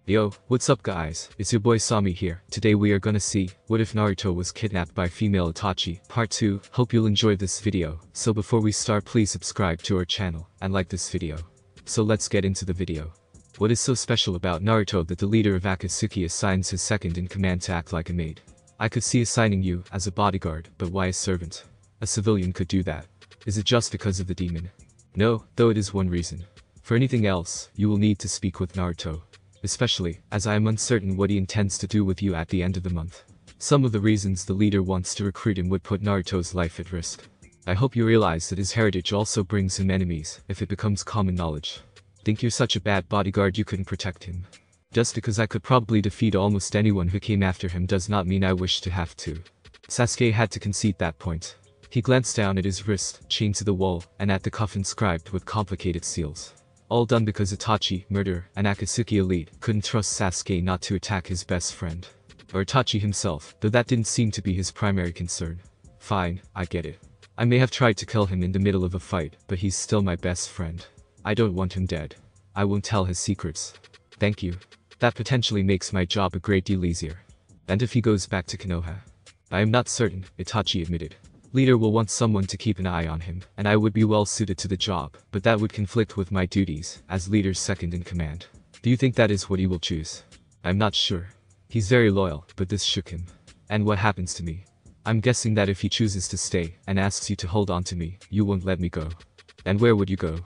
Yo, what's up guys, it's your boy Sami here. Today we are gonna see, what if Naruto was kidnapped by female Itachi, part 2. Hope you'll enjoy this video. So before we start, please subscribe to our channel, and like this video. So let's get into the video. What is so special about Naruto that the leader of Akatsuki assigns his second-in-command to act like a maid? I could see assigning you as a bodyguard, but why a servant? A civilian could do that. Is it just because of the demon? No, though it is one reason. For anything else, you will need to speak with Naruto. Especially, as I am uncertain what he intends to do with you at the end of the month. Some of the reasons the leader wants to recruit him would put Naruto's life at risk. I hope you realize that his heritage also brings him enemies, if it becomes common knowledge. Think you're such a bad bodyguard you couldn't protect him? Just because I could probably defeat almost anyone who came after him does not mean I wish to have to. Sasuke had to concede that point. He glanced down at his wrist, chained to the wall, and at the cuff inscribed with complicated seals. All done because Itachi, murderer, and Akatsuki elite couldn't trust Sasuke not to attack his best friend. Or Itachi himself, though that didn't seem to be his primary concern. Fine, I get it. I may have tried to kill him in the middle of a fight, but he's still my best friend. I don't want him dead. I won't tell his secrets. Thank you. That potentially makes my job a great deal easier. And if he goes back to Konoha? I am not certain, Itachi admitted. Leader will want someone to keep an eye on him, and I would be well suited to the job, but that would conflict with my duties, as leader's second-in-command. Do you think that is what he will choose? I'm not sure. He's very loyal, but this shook him. And what happens to me? I'm guessing that if he chooses to stay, and asks you to hold on to me, you won't let me go. And where would you go?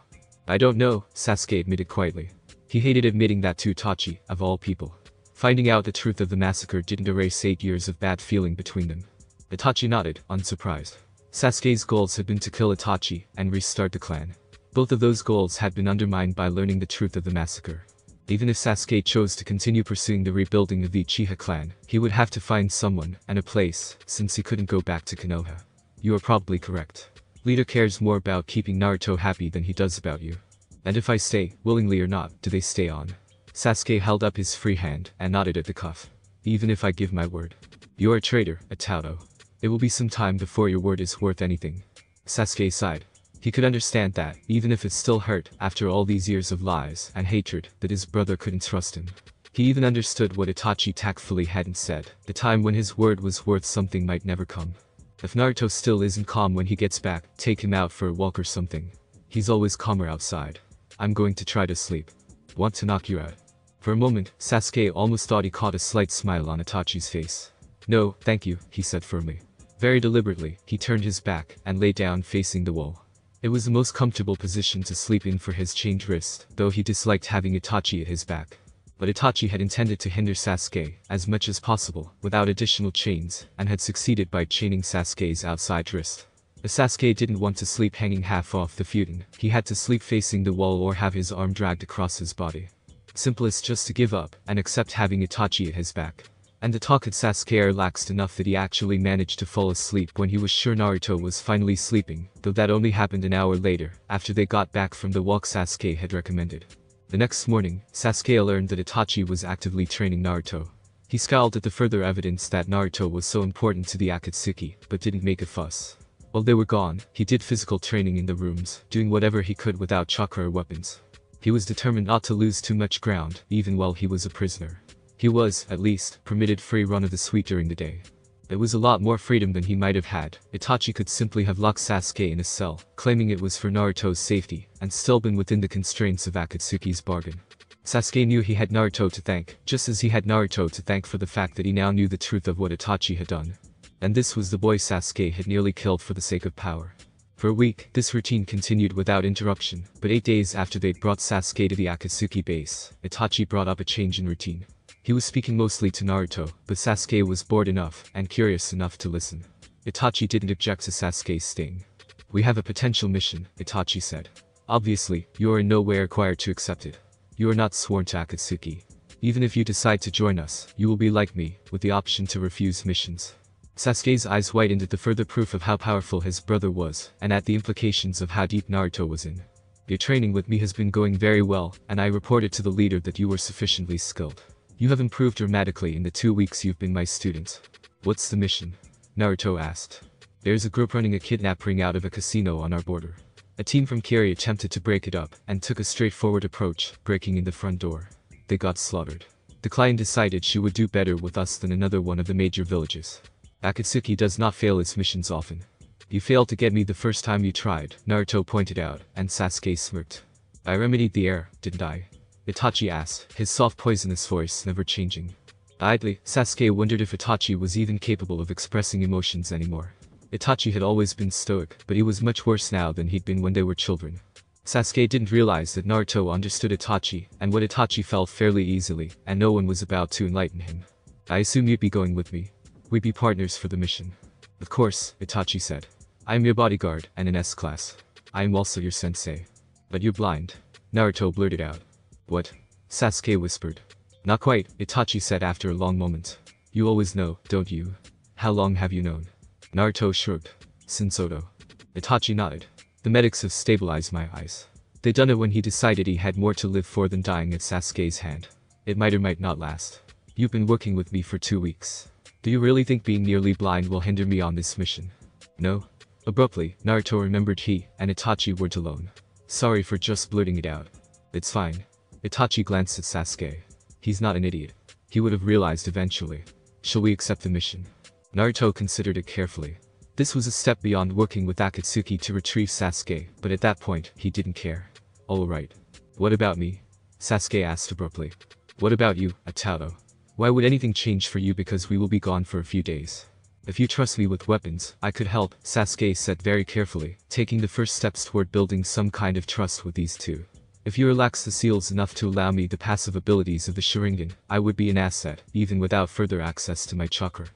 I don't know, Sasuke admitted quietly. He hated admitting that to Itachi, of all people. Finding out the truth of the massacre didn't erase 8 years of bad feeling between them. Itachi nodded, unsurprised. Sasuke's goals had been to kill Itachi and restart the clan. Both of those goals had been undermined by learning the truth of the massacre. Even if Sasuke chose to continue pursuing the rebuilding of the Uchiha clan, he would have to find someone and a place, since he couldn't go back to Konoha. You are probably correct. Leader cares more about keeping Naruto happy than he does about you. And if I stay, willingly or not, do they stay on? Sasuke held up his free hand and nodded at the cuff. Even if I give my word. You're a traitor, a Tauto. It will be some time before your word is worth anything. Sasuke sighed. He could understand that, even if it still hurt, after all these years of lies and hatred, that his brother couldn't trust him. He even understood what Itachi tactfully hadn't said. The time when his word was worth something might never come. If Naruto still isn't calm when he gets back, take him out for a walk or something. He's always calmer outside. I'm going to try to sleep. Want to knock you out? For a moment, Sasuke almost thought he caught a slight smile on Itachi's face. No, thank you, he said firmly. Very deliberately, he turned his back and lay down facing the wall. It was the most comfortable position to sleep in for his chained wrist, though he disliked having Itachi at his back. But Itachi had intended to hinder Sasuke, as much as possible, without additional chains, and had succeeded by chaining Sasuke's outside wrist. If Sasuke didn't want to sleep hanging half off the futon, he had to sleep facing the wall or have his arm dragged across his body. Simplest just to give up, and accept having Itachi at his back. And the talk at Sasuke relaxed enough that he actually managed to fall asleep when he was sure Naruto was finally sleeping, though that only happened an hour later, after they got back from the walk Sasuke had recommended. The next morning, Sasuke learned that Itachi was actively training Naruto. He scowled at the further evidence that Naruto was so important to the Akatsuki, but didn't make a fuss. While they were gone, he did physical training in the rooms, doing whatever he could without chakra or weapons. He was determined not to lose too much ground, even while he was a prisoner. He was, at least, permitted free run of the suite during the day. It was a lot more freedom than he might have had. Itachi could simply have locked Sasuke in a cell, claiming it was for Naruto's safety, and still been within the constraints of Akatsuki's bargain. Sasuke knew he had Naruto to thank, just as he had Naruto to thank for the fact that he now knew the truth of what Itachi had done. And this was the boy Sasuke had nearly killed for the sake of power. For a week, this routine continued without interruption, but 8 days after they'd brought Sasuke to the Akatsuki base, Itachi brought up a change in routine. He was speaking mostly to Naruto, but Sasuke was bored enough and curious enough to listen. Itachi didn't object to Sasuke's staying. We have a potential mission, Itachi said. Obviously, you are in no way required to accept it. You are not sworn to Akatsuki. Even if you decide to join us, you will be like me, with the option to refuse missions. Sasuke's eyes widened at the further proof of how powerful his brother was, and at the implications of how deep Naruto was in. Your training with me has been going very well, and I reported to the leader that you were sufficiently skilled. You have improved dramatically in the 2 weeks you've been my student. What's the mission? Naruto asked. There's a group running a kidnap ring out of a casino on our border. A team from Kiri attempted to break it up, and took a straightforward approach, breaking in the front door. They got slaughtered. The client decided she would do better with us than another one of the major villages. Akatsuki does not fail its missions often. You failed to get me the first time you tried, Naruto pointed out, and Sasuke smirked. I remedied the error, didn't I? Itachi asked, his soft poisonous voice never changing. Idly, Sasuke wondered if Itachi was even capable of expressing emotions anymore. Itachi had always been stoic, but he was much worse now than he'd been when they were children. Sasuke didn't realize that Naruto understood Itachi and what Itachi felt fairly easily, and no one was about to enlighten him. I assume you'd be going with me. We'd be partners for the mission. Of course, Itachi said. I am your bodyguard and an S-class. I am also your sensei. But you're blind. Naruto blurted out. What? Sasuke whispered. Not quite, Itachi said after a long moment. You always know, don't you? How long have you known? Naruto shrugged. Sinsodo. Itachi nodded. The medics have stabilized my eyes. They done it when he decided he had more to live for than dying at Sasuke's hand. It might or might not last. You've been working with me for 2 weeks. Do you really think being nearly blind will hinder me on this mission? No? Abruptly, Naruto remembered he and Itachi weren't alone. Sorry for just blurting it out. It's fine. Itachi glanced at Sasuke. He's not an idiot. He would have realized eventually. Shall we accept the mission? Naruto considered it carefully. This was a step beyond working with Akatsuki to retrieve Sasuke, but at that point, he didn't care. Alright. What about me? Sasuke asked abruptly. What about you, Atato? Why would anything change for you because we will be gone for a few days? If you trust me with weapons, I could help, Sasuke said very carefully, taking the first steps toward building some kind of trust with these two. If you relax the seals enough to allow me the passive abilities of the Sharingan, I would be an asset, even without further access to my chakra.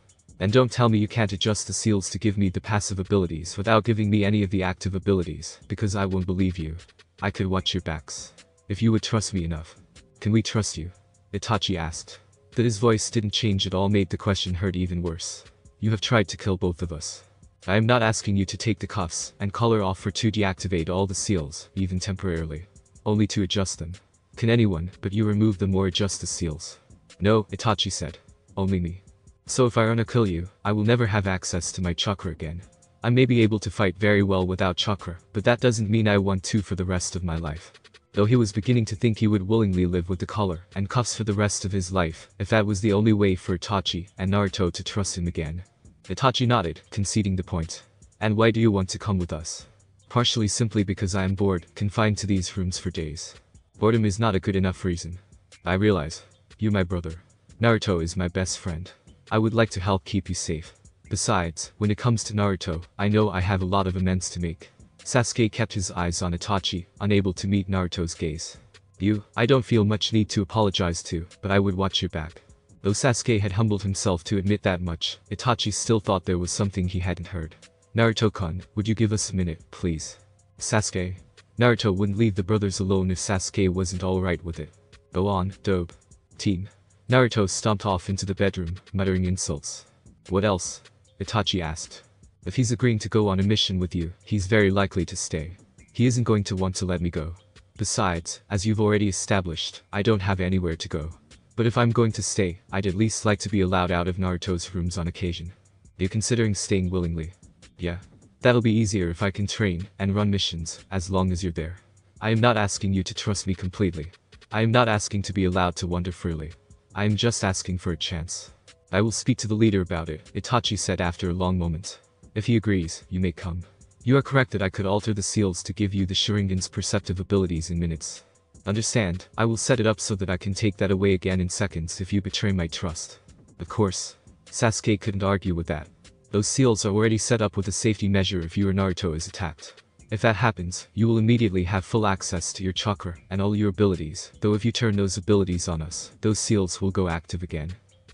And don't tell me you can't adjust the seals to give me the passive abilities without giving me any of the active abilities, because I won't believe you. I could watch your backs. If you would trust me enough. Can we trust you? Itachi asked. That his voice didn't change at all made the question hurt even worse. You have tried to kill both of us. I am not asking you to take the cuffs and collar off or to deactivate all the seals, even temporarily. Only to adjust them. Can anyone but you remove them or adjust the seals? No, Itachi said. Only me. So if I wanna kill you, I will never have access to my chakra again. I may be able to fight very well without chakra, but that doesn't mean I want to for the rest of my life. Though he was beginning to think he would willingly live with the collar and cuffs for the rest of his life, if that was the only way for Itachi and Naruto to trust him again. Itachi nodded, conceding the point. And why do you want to come with us? Partially simply because I am bored, confined to these rooms for days. Boredom is not a good enough reason. I realize. You're my brother. Naruto is my best friend. I would like to help keep you safe. Besides, when it comes to Naruto, I know I have a lot of amends to make. Sasuke kept his eyes on Itachi, unable to meet Naruto's gaze. You, I don't feel much need to apologize to, but I would watch your back. Though Sasuke had humbled himself to admit that much, Itachi still thought there was something he hadn't heard. Naruto-kun, would you give us a minute, please? Sasuke. Naruto wouldn't leave the brothers alone if Sasuke wasn't alright with it. Go on, dope. Team. Naruto stomped off into the bedroom, muttering insults. What else? Itachi asked. If he's agreeing to go on a mission with you, he's very likely to stay. He isn't going to want to let me go. Besides, as you've already established, I don't have anywhere to go. But if I'm going to stay, I'd at least like to be allowed out of Naruto's rooms on occasion. You're considering staying willingly? Yeah. That'll be easier if I can train and run missions, as long as you're there. I am not asking you to trust me completely. I am not asking to be allowed to wander freely. I am just asking for a chance. I will speak to the leader about it, Itachi said after a long moment. If he agrees, you may come. You are correct that I could alter the seals to give you the Sharingan's perceptive abilities in minutes. Understand, I will set it up so that I can take that away again in seconds if you betray my trust. Of course. Sasuke couldn't argue with that. Those seals are already set up with a safety measure if you or Naruto is attacked. If that happens, you will immediately have full access to your chakra and all your abilities, though if you turn those abilities on us, those seals will go active again.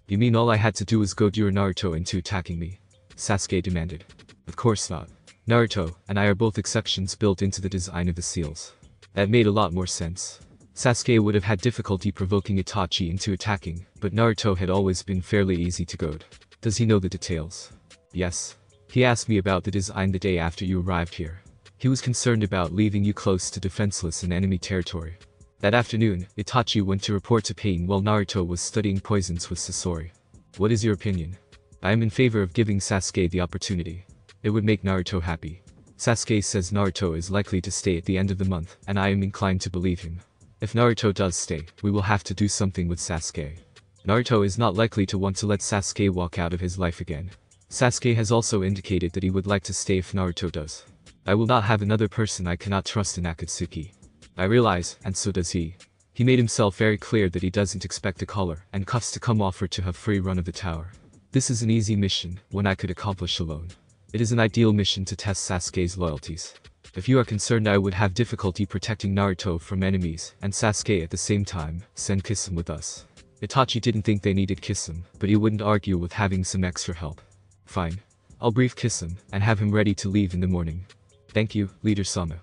You mean all I had to do was goad you or Naruto into attacking me? Sasuke demanded. Of course not. Naruto and I are both exceptions built into the design of the seals. That made a lot more sense. Sasuke would have had difficulty provoking Itachi into attacking, but Naruto had always been fairly easy to goad. Does he know the details? Yes. He asked me about the design the day after you arrived here. He was concerned about leaving you close to defenseless in enemy territory. That afternoon, Itachi went to report to Pain while Naruto was studying poisons with Sasori. What is your opinion? I am in favor of giving Sasuke the opportunity. It would make Naruto happy. Sasuke says Naruto is likely to stay at the end of the month, and I am inclined to believe him. If Naruto does stay, we will have to do something with Sasuke. Naruto is not likely to want to let Sasuke walk out of his life again. Sasuke has also indicated that he would like to stay if Naruto does. I will not have another person I cannot trust in Akatsuki. I realize, and so does he. He made himself very clear that he doesn't expect a collar and cuffs to come offer to have free run of the tower. This is an easy mission, one I could accomplish alone. It is an ideal mission to test Sasuke's loyalties. If you are concerned I would have difficulty protecting Naruto from enemies, and Sasuke at the same time, send Kisame with us. Itachi didn't think they needed Kisame, but he wouldn't argue with having some extra help. Fine. I'll brief Kisame, and have him ready to leave in the morning. Thank you, Leader Sama.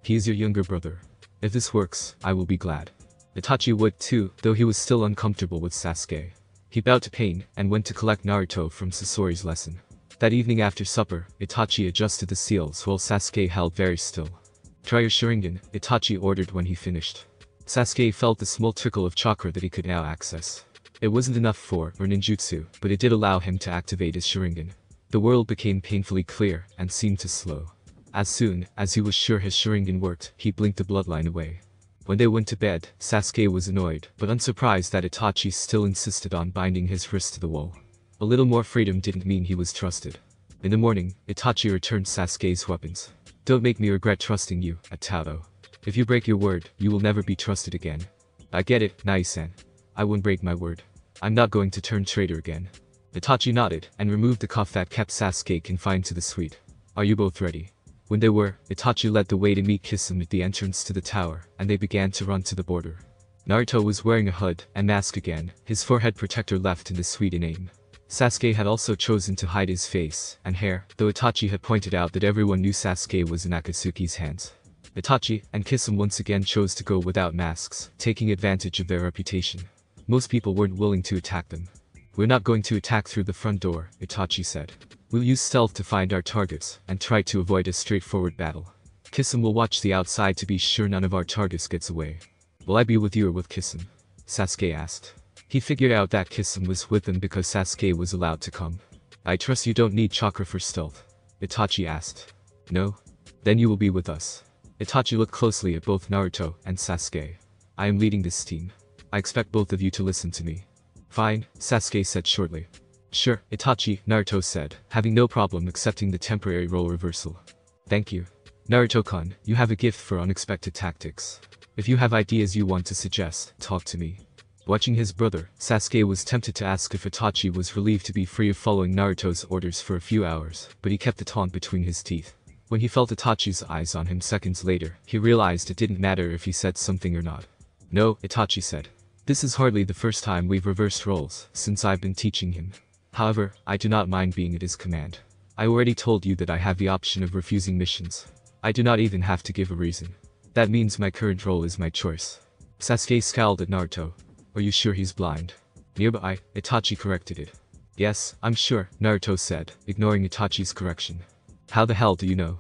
He is your younger brother. If this works, I will be glad. Itachi would too, though he was still uncomfortable with Sasuke. He bowed to Pain, and went to collect Naruto from Sasori's lesson. That evening after supper, Itachi adjusted the seals while Sasuke held very still. Try your Sharingan, Itachi ordered when he finished. Sasuke felt the small trickle of chakra that he could now access. It wasn't enough for ninjutsu, but it did allow him to activate his Sharingan. The world became painfully clear, and seemed to slow. As soon as he was sure his Sharingan worked, he blinked the bloodline away. When they went to bed, Sasuke was annoyed, but unsurprised that Itachi still insisted on binding his wrist to the wall. A little more freedom didn't mean he was trusted. In the morning, Itachi returned Sasuke's weapons. Don't make me regret trusting you, Atato. If you break your word, you will never be trusted again. I get it, Nai-san. I won't break my word. I'm not going to turn traitor again. Itachi nodded, and removed the cuff that kept Sasuke confined to the suite. Are you both ready? When they were, Itachi led the way to meet Kisame at the entrance to the tower, and they began to run to the border. Naruto was wearing a hood and mask again, his forehead protector left in the suite in aim. Sasuke had also chosen to hide his face and hair, though Itachi had pointed out that everyone knew Sasuke was in Akatsuki's hands. Itachi and Kisame once again chose to go without masks, taking advantage of their reputation. Most people weren't willing to attack them. We're not going to attack through the front door, Itachi said. We'll use stealth to find our targets, and try to avoid a straightforward battle. Kisame will watch the outside to be sure none of our targets gets away. Will I be with you or with Kisame? Sasuke asked. He figured out that Kisame was with them because Sasuke was allowed to come. I trust you don't need chakra for stealth, Itachi asked. No? Then you will be with us. Itachi looked closely at both Naruto and Sasuke. I am leading this team. I expect both of you to listen to me. Fine, Sasuke said shortly. Sure, Itachi, Naruto said, having no problem accepting the temporary role reversal. Thank you. Naruto-kun, you have a gift for unexpected tactics. If you have ideas you want to suggest, talk to me. Watching his brother, Sasuke was tempted to ask if Itachi was relieved to be free of following Naruto's orders for a few hours, but he kept the taunt between his teeth. When he felt Itachi's eyes on him seconds later, he realized it didn't matter if he said something or not. No, Itachi said. This is hardly the first time we've reversed roles, since I've been teaching him. However, I do not mind being at his command. I already told you that I have the option of refusing missions. I do not even have to give a reason. That means my current role is my choice. Sasuke scowled at Naruto. Are you sure he's blind? Nearby, Itachi corrected it. Yes, I'm sure, Naruto said, ignoring Itachi's correction. How the hell do you know?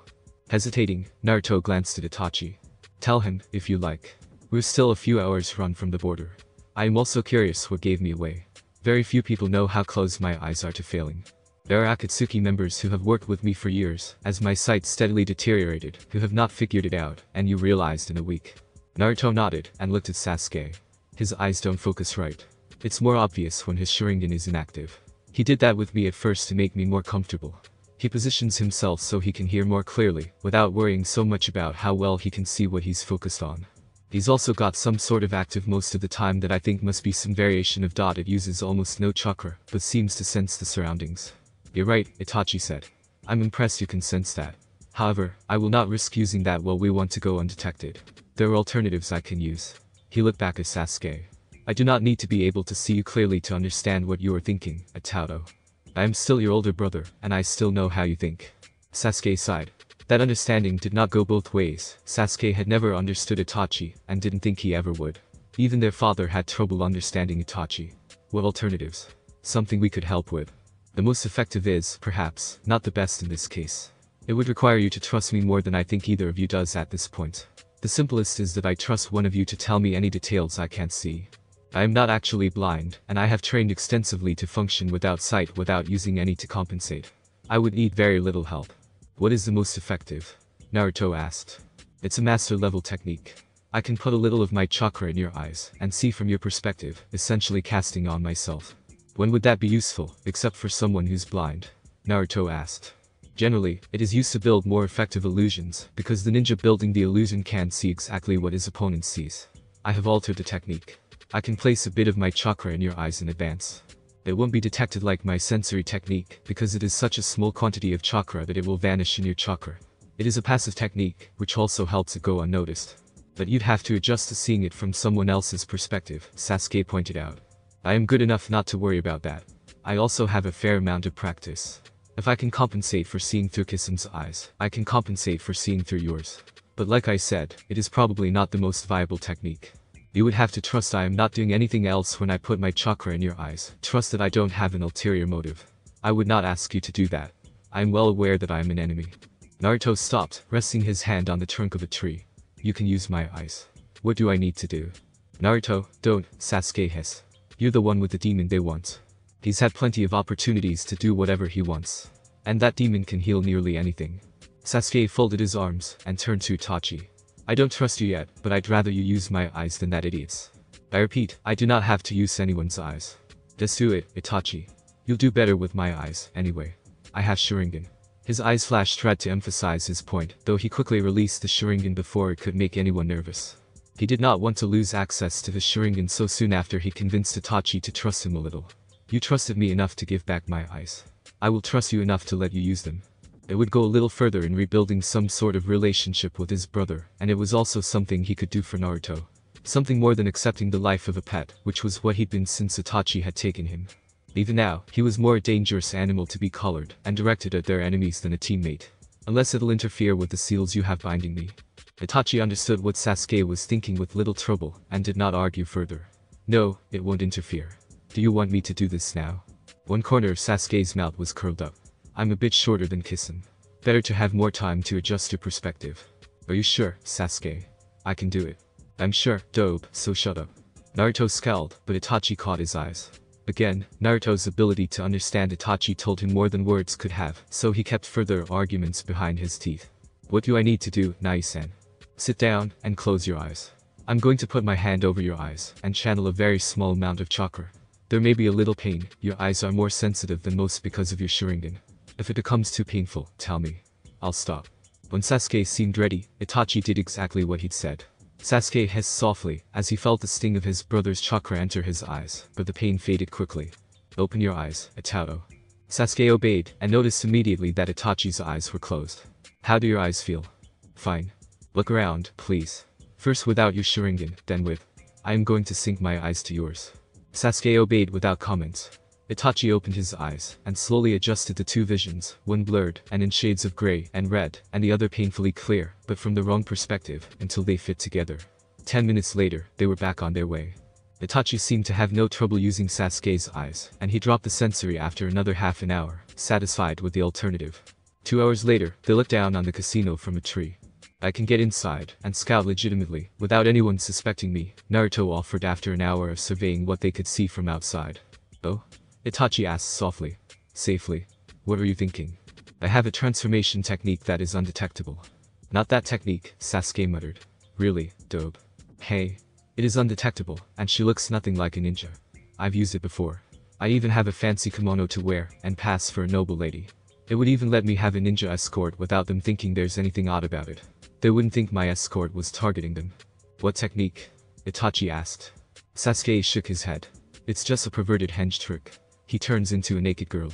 Hesitating, Naruto glanced at Itachi. Tell him, if you like. We're still a few hours run from the border. I am also curious what gave me away. Very few people know how close my eyes are to failing. There are Akatsuki members who have worked with me for years, as my sight steadily deteriorated, who have not figured it out, and you realized in a week. Naruto nodded, and looked at Sasuke. His eyes don't focus right. It's more obvious when his Sharingan is inactive. He did that with me at first to make me more comfortable. He positions himself so he can hear more clearly, without worrying so much about how well he can see what he's focused on. He's also got some sort of active most of the time that I think must be some variation of dot. It uses almost no chakra, but seems to sense the surroundings. You're right, Itachi said. I'm impressed you can sense that. However, I will not risk using that while we want to go undetected. There are alternatives I can use. He looked back at Sasuke. I do not need to be able to see you clearly to understand what you are thinking, Atato. I am still your older brother, and I still know how you think. Sasuke sighed. That understanding did not go both ways. Sasuke had never understood Itachi, and didn't think he ever would. Even their father had trouble understanding Itachi. What alternatives? Something we could help with. The most effective is, perhaps, not the best in this case. It would require you to trust me more than I think either of you does at this point. The simplest is that I trust one of you to tell me any details I can't see. I am not actually blind, and I have trained extensively to function without sight without using any to compensate. I would need very little help. What is the most effective? Naruto asked. It's a master level technique. I can put a little of my chakra in your eyes and see from your perspective, essentially casting on myself. When would that be useful, except for someone who's blind? Naruto asked. Generally, it is used to build more effective illusions, because the ninja building the illusion can't see exactly what his opponent sees. I have altered the technique. I can place a bit of my chakra in your eyes in advance. It won't be detected like my sensory technique, because it is such a small quantity of chakra that it will vanish in your chakra. It is a passive technique, which also helps it go unnoticed. But you'd have to adjust to seeing it from someone else's perspective, Sasuke pointed out. I am good enough not to worry about that. I also have a fair amount of practice. If I can compensate for seeing through Kisam's eyes, I can compensate for seeing through yours. But like I said, it is probably not the most viable technique. You would have to trust I am not doing anything else when I put my chakra in your eyes. Trust that I don't have an ulterior motive. I would not ask you to do that. I am well aware that I am an enemy. Naruto stopped, resting his hand on the trunk of a tree. You can use my eyes. What do I need to do? Naruto, don't, Sasuke hissed. You're the one with the demon they want. He's had plenty of opportunities to do whatever he wants. And that demon can heal nearly anything. Sasuke folded his arms and turned to Itachi. I don't trust you yet, but I'd rather you use my eyes than that idiot's. I repeat, I do not have to use anyone's eyes. Just do it, Itachi. You'll do better with my eyes, anyway. I have Sharingan. His eyes flashed red to emphasize his point, though he quickly released the Sharingan before it could make anyone nervous. He did not want to lose access to the Sharingan so soon after he convinced Itachi to trust him a little. You trusted me enough to give back my eyes. I will trust you enough to let you use them. It would go a little further in rebuilding some sort of relationship with his brother, and it was also something he could do for Naruto. Something more than accepting the life of a pet, which was what he'd been since Itachi had taken him. Even now, he was more a dangerous animal to be collared and directed at their enemies than a teammate. Unless it'll interfere with the seals you have binding me. Itachi understood what Sasuke was thinking with little trouble, and did not argue further. No, it won't interfere. Do you want me to do this now? One corner of Sasuke's mouth was curled up. I'm a bit shorter than Kisame. Better to have more time to adjust your perspective. Are you sure, Sasuke? I can do it. I'm sure, dope, so shut up. Naruto scowled, but Itachi caught his eyes. Again, Naruto's ability to understand Itachi told him more than words could have, so he kept further arguments behind his teeth. What do I need to do, Nai-san? Sit down, and close your eyes. I'm going to put my hand over your eyes, and channel a very small amount of chakra. There may be a little pain, your eyes are more sensitive than most because of your Sharingan. If it becomes too painful, tell me. I'll stop. When Sasuke seemed ready, Itachi did exactly what he'd said. Sasuke hissed softly, as he felt the sting of his brother's chakra enter his eyes, but the pain faded quickly. Open your eyes, Itato. Sasuke obeyed, and noticed immediately that Itachi's eyes were closed. How do your eyes feel? Fine. Look around, please. First without your Sharingan, then with. I am going to sync my eyes to yours. Sasuke obeyed without comment. Itachi opened his eyes, and slowly adjusted the two visions, one blurred, and in shades of gray and red, and the other painfully clear, but from the wrong perspective, until they fit together. 10 minutes later, they were back on their way. Itachi seemed to have no trouble using Sasuke's eyes, and he dropped the sensory after another half an hour, satisfied with the alternative. 2 hours later, they looked down on the casino from a tree. I can get inside, and scout legitimately, without anyone suspecting me, Naruto offered after an hour of surveying what they could see from outside. Oh? Itachi asked softly. Safely. What are you thinking? I have a transformation technique that is undetectable. Not that technique, Sasuke muttered. Really, dope. Hey. It is undetectable, and she looks nothing like a ninja. I've used it before. I even have a fancy kimono to wear, and pass for a noble lady. It would even let me have a ninja escort without them thinking there's anything odd about it. They wouldn't think my escort was targeting them. What technique? Itachi asked. Sasuke shook his head. It's just a perverted henge trick. He turns into a naked girl.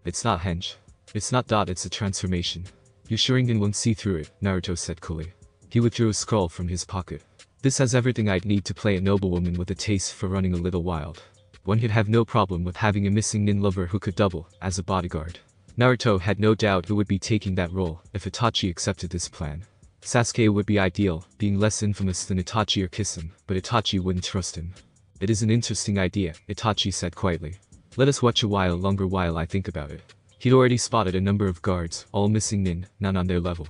It's not henge. It's not dot, it's a transformation. Your Sharingan won't see through it, Naruto said coolly. He withdrew a scroll from his pocket. This has everything I'd need to play a noblewoman with a taste for running a little wild. One could have no problem with having a missing nin lover who could double as a bodyguard. Naruto had no doubt who would be taking that role if Itachi accepted this plan. Sasuke would be ideal, being less infamous than Itachi or Kisame, but Itachi wouldn't trust him. It is an interesting idea, Itachi said quietly. Let us watch a while longer while I think about it. He'd already spotted a number of guards, all missing nin, none on their level.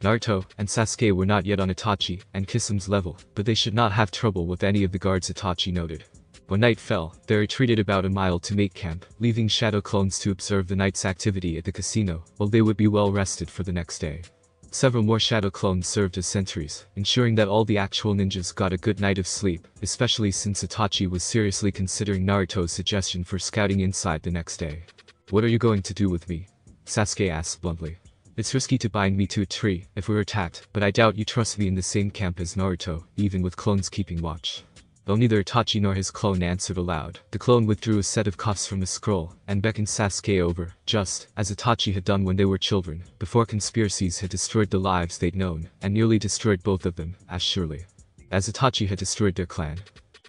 Naruto and Sasuke were not yet on Itachi and Kisame's level, but they should not have trouble with any of the guards Itachi noted. When night fell, they retreated about a mile to make camp, leaving shadow clones to observe the night's activity at the casino, while they would be well rested for the next day. Several more shadow clones served as sentries, ensuring that all the actual ninjas got a good night of sleep, especially since Itachi was seriously considering Naruto's suggestion for scouting inside the next day. "What are you going to do with me?" Sasuke asked bluntly. "It's risky to bind me to a tree if we're attacked, but I doubt you trust me in the same camp as Naruto, even with clones keeping watch." Though neither Itachi nor his clone answered aloud, the clone withdrew a set of cuffs from the scroll and beckoned Sasuke over, just as Itachi had done when they were children, before conspiracies had destroyed the lives they'd known, and nearly destroyed both of them, as surely as Itachi had destroyed their clan.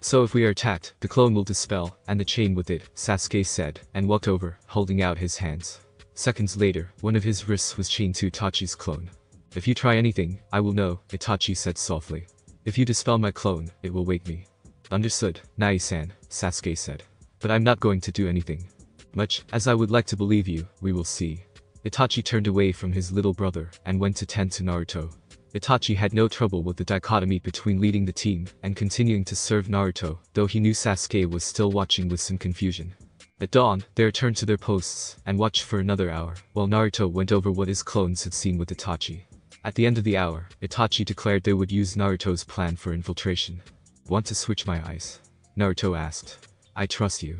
"So if we are attacked, the clone will dispel, and the chain with it," Sasuke said, and walked over, holding out his hands. Seconds later, one of his wrists was chained to Itachi's clone. "If you try anything, I will know," Itachi said softly. "If you dispel my clone, it will wake me." "Understood, Nai-san," Sasuke said. "But I'm not going to do anything. Much as I would like to believe you, we will see." Itachi turned away from his little brother and went to tend to Naruto. Itachi had no trouble with the dichotomy between leading the team and continuing to serve Naruto, though he knew Sasuke was still watching with some confusion. At dawn, they returned to their posts and watched for another hour, while Naruto went over what his clones had seen with Itachi. At the end of the hour, Itachi declared they would use Naruto's plan for infiltration. "Want to switch my eyes?" Naruto asked. "I trust you."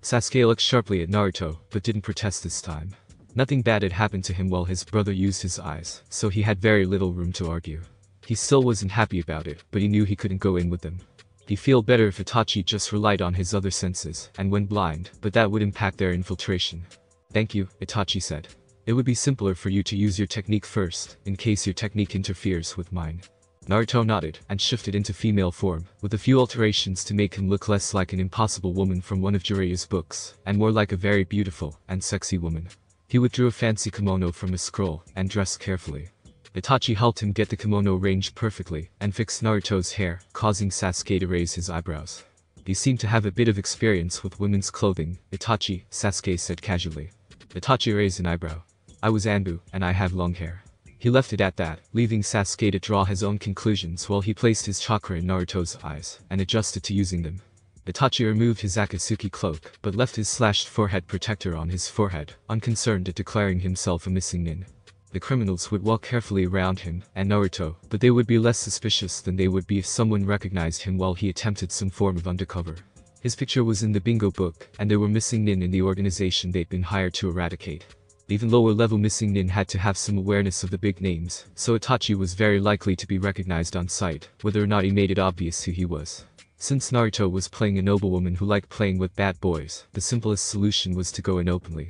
Sasuke looked sharply at Naruto, but didn't protest this time. Nothing bad had happened to him while his brother used his eyes, so he had very little room to argue. He still wasn't happy about it, but he knew he couldn't go in with them. He'd feel better if Itachi just relied on his other senses and went blind, but that would impact their infiltration. "Thank you," Itachi said. "It would be simpler for you to use your technique first, in case your technique interferes with mine." Naruto nodded and shifted into female form, with a few alterations to make him look less like an impossible woman from one of Jiraiya's books, and more like a very beautiful and sexy woman. He withdrew a fancy kimono from his scroll and dressed carefully. Itachi helped him get the kimono arranged perfectly and fixed Naruto's hair, causing Sasuke to raise his eyebrows. "You seem to have a bit of experience with women's clothing, Itachi," Sasuke said casually. Itachi raised an eyebrow. "I was Anbu, and I have long hair." He left it at that, leaving Sasuke to draw his own conclusions while he placed his chakra in Naruto's eyes and adjusted to using them. Itachi removed his Akatsuki cloak, but left his slashed forehead protector on his forehead, unconcerned at declaring himself a missing nin. The criminals would walk carefully around him and Naruto, but they would be less suspicious than they would be if someone recognized him while he attempted some form of undercover. His picture was in the bingo book, and there were missing nin in the organization they'd been hired to eradicate. Even lower-level missing nin had to have some awareness of the big names, so Itachi was very likely to be recognized on sight, whether or not he made it obvious who he was. Since Naruto was playing a noblewoman who liked playing with bad boys, the simplest solution was to go in openly.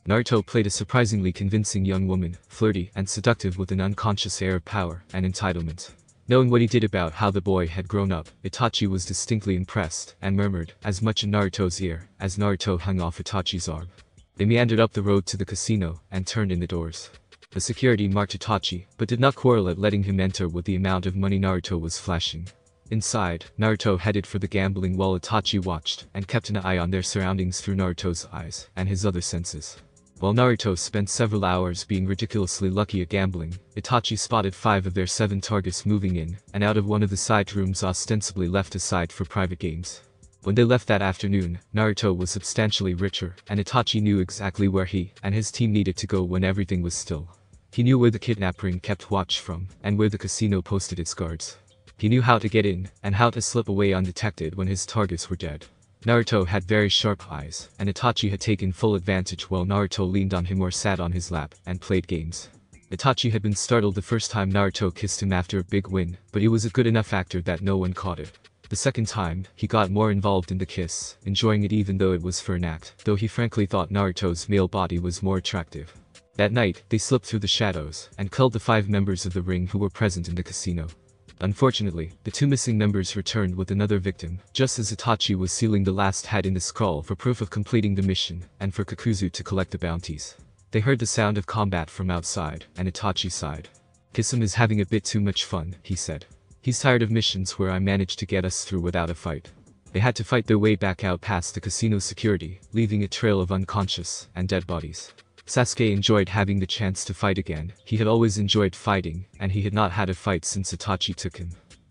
Naruto played a surprisingly convincing young woman, flirty and seductive with an unconscious air of power and entitlement. Knowing what he did about how the boy had grown up, Itachi was distinctly impressed and murmured as much in Naruto's ear as Naruto hung off Itachi's arm. They meandered up the road to the casino and turned in the doors. The security marked Itachi, but did not quarrel at letting him enter with the amount of money Naruto was flashing. Inside, Naruto headed for the gambling while Itachi watched and kept an eye on their surroundings through Naruto's eyes and his other senses. While Naruto spent several hours being ridiculously lucky at gambling, Itachi spotted 5 of their 7 targets moving in and out of one of the side rooms ostensibly left aside for private games. When they left that afternoon, Naruto was substantially richer, and Itachi knew exactly where he and his team needed to go when everything was still. He knew where the kidnap ring kept watch from, and where the casino posted its guards. He knew how to get in, and how to slip away undetected when his targets were dead. Naruto had very sharp eyes, and Itachi had taken full advantage while Naruto leaned on him or sat on his lap and played games. Itachi had been startled the first time Naruto kissed him after a big win, but he was a good enough actor that no one caught it. The second time, he got more involved in the kiss, enjoying it even though it was for an act, though he frankly thought Naruto's male body was more attractive. That night, they slipped through the shadows and killed the 5 members of the ring who were present in the casino. Unfortunately, the 2 missing members returned with another victim, just as Itachi was sealing the last hat in the scroll for proof of completing the mission, and for Kakuzu to collect the bounties. They heard the sound of combat from outside, and Itachi sighed. "Kisum is having a bit too much fun," he said. "He's tired of missions where I managed to get us through without a fight." They had to fight their way back out past the casino security, leaving a trail of unconscious and dead bodies. Sasuke enjoyed having the chance to fight again. He had always enjoyed fighting, and he had not had a fight since Itachi took him.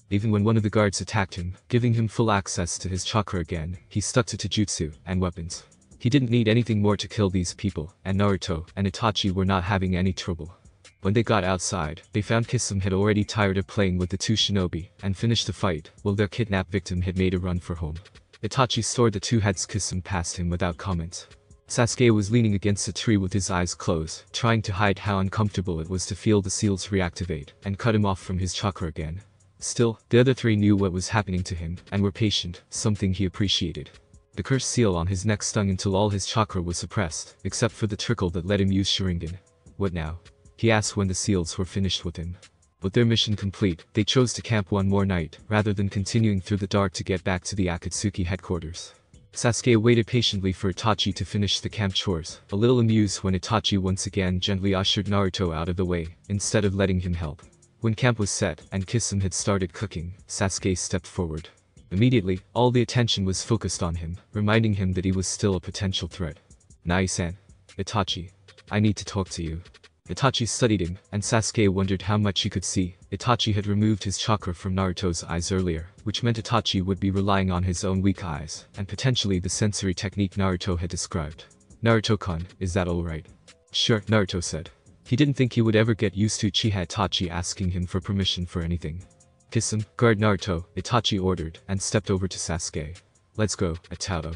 Even when one of the guards attacked him, giving him full access to his chakra again, he stuck to taijutsu and weapons. He didn't need anything more to kill these people, and Naruto and Itachi were not having any trouble. When they got outside, they found Kisum had already tired of playing with the two shinobi, and finished the fight, while their kidnapped victim had made a run for home. Itachi saw the two heads Kisum past him without comment. Sasuke was leaning against a tree with his eyes closed, trying to hide how uncomfortable it was to feel the seals reactivate, and cut him off from his chakra again. Still, the other three knew what was happening to him, and were patient, something he appreciated. The cursed seal on his neck stung until all his chakra was suppressed, except for the trickle that let him use Sharingan. What now? He asked when the seals were finished with him. With their mission complete, they chose to camp one more night, rather than continuing through the dark to get back to the Akatsuki headquarters. Sasuke waited patiently for Itachi to finish the camp chores, a little amused when Itachi once again gently ushered Naruto out of the way, instead of letting him help. When camp was set, and Kisum had started cooking, Sasuke stepped forward. Immediately, all the attention was focused on him, reminding him that he was still a potential threat. Nai-san. Itachi. I need to talk to you. Itachi studied him, and Sasuke wondered how much he could see. Itachi had removed his chakra from Naruto's eyes earlier, which meant Itachi would be relying on his own weak eyes, and potentially the sensory technique Naruto had described. Naruto-kun, is that alright? Sure, Naruto said. He didn't think he would ever get used to Uchiha Itachi asking him for permission for anything. Kisum, guard Naruto, Itachi ordered, and stepped over to Sasuke. Let's go, Itato.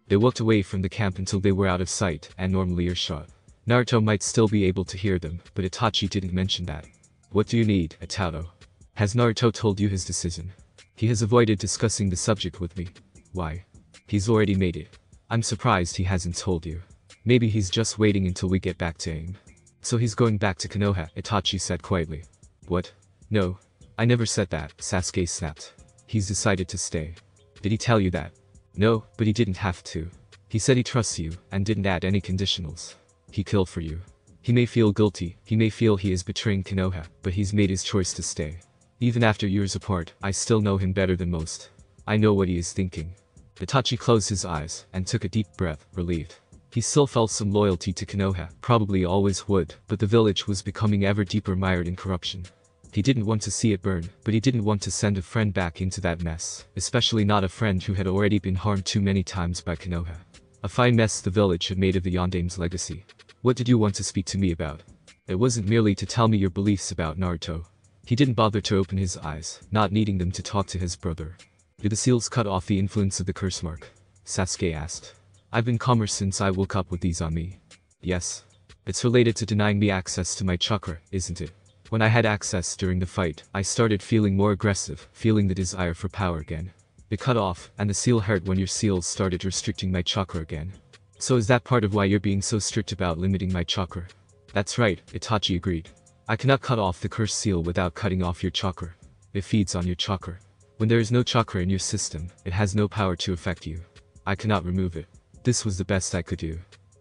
They walked away from the camp until they were out of sight and normally earshot. Naruto might still be able to hear them, but Itachi didn't mention that. What do you need, Itato? Has Naruto told you his decision? He has avoided discussing the subject with me. Why? He's already made it. I'm surprised he hasn't told you. Maybe he's just waiting until we get back to AIM. So he's going back to Konoha, Itachi said quietly. What? No. I never said that, Sasuke snapped. He's decided to stay. Did he tell you that? No, but he didn't have to. He said he trusts you, and didn't add any conditionals. He killed for you. He may feel guilty, he may feel he is betraying Konoha, but he's made his choice to stay. Even after years apart, I still know him better than most. I know what he is thinking. Itachi closed his eyes, and took a deep breath, relieved. He still felt some loyalty to Konoha, probably always would, but the village was becoming ever deeper mired in corruption. He didn't want to see it burn, but he didn't want to send a friend back into that mess, especially not a friend who had already been harmed too many times by Konoha. A fine mess the village had made of the Yondame's legacy. What did you want to speak to me about? It wasn't merely to tell me your beliefs about Naruto. He didn't bother to open his eyes, not needing them to talk to his brother. Do the seals cut off the influence of the curse mark? Sasuke asked. I've been calmer since I woke up with these on me. Yes. It's related to denying me access to my chakra, isn't it? When I had access during the fight, I started feeling more aggressive, feeling the desire for power again. It cut off, and the seal hurt when your seals started restricting my chakra again. So is that part of why you're being so strict about limiting my chakra? That's right, Itachi agreed. I cannot cut off the cursed seal without cutting off your chakra. It feeds on your chakra. When there is no chakra in your system, it has no power to affect you. I cannot remove it. This was the best I could do.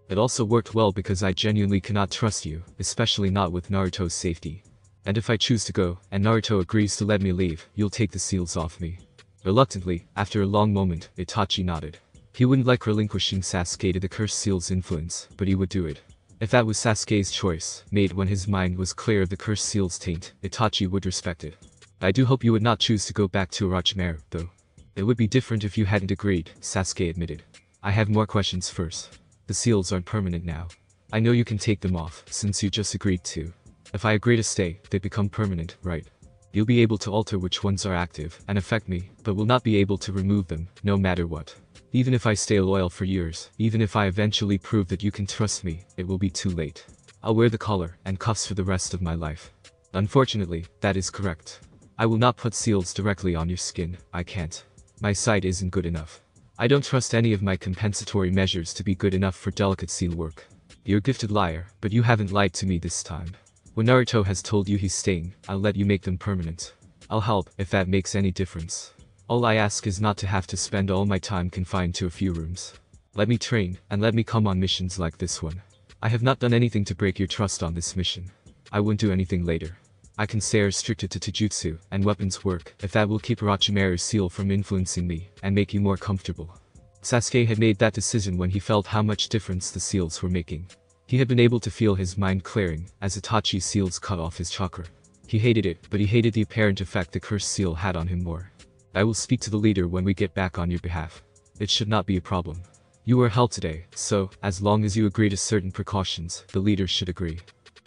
It also worked well because I genuinely cannot trust you, especially not with Naruto's safety. And if I choose to go, and Naruto agrees to let me leave, you'll take the seals off me. Reluctantly, after a long moment, Itachi nodded. He wouldn't like relinquishing Sasuke to the cursed seal's influence, but he would do it. If that was Sasuke's choice, made when his mind was clear of the cursed seal's taint, Itachi would respect it. I do hope you would not choose to go back to Orochimaru, though. It would be different if you hadn't agreed, Sasuke admitted. I have more questions first. The seals aren't permanent now. I know you can take them off, since you just agreed to. If I agree to stay, they become permanent, right? You'll be able to alter which ones are active and affect me, but will not be able to remove them, no matter what. Even if I stay loyal for years, even if I eventually prove that you can trust me, it will be too late. I'll wear the collar and cuffs for the rest of my life. Unfortunately, that is correct. I will not put seals directly on your skin, I can't. My sight isn't good enough. I don't trust any of my compensatory measures to be good enough for delicate seal work. You're a gifted liar, but you haven't lied to me this time. When Naruto has told you he's staying, I'll let you make them permanent. I'll help, if that makes any difference. All I ask is not to have to spend all my time confined to a few rooms. Let me train, and let me come on missions like this one. I have not done anything to break your trust on this mission. I won't do anything later. I can stay restricted to taijutsu and weapons work if that will keep Orochimaru's seal from influencing me and make you more comfortable. Sasuke had made that decision when he felt how much difference the seals were making. He had been able to feel his mind clearing as Itachi's seals cut off his chakra. He hated it, but he hated the apparent effect the cursed seal had on him more. I will speak to the leader when we get back on your behalf. It should not be a problem. You were held today, so, as long as you agree to certain precautions, the leader should agree.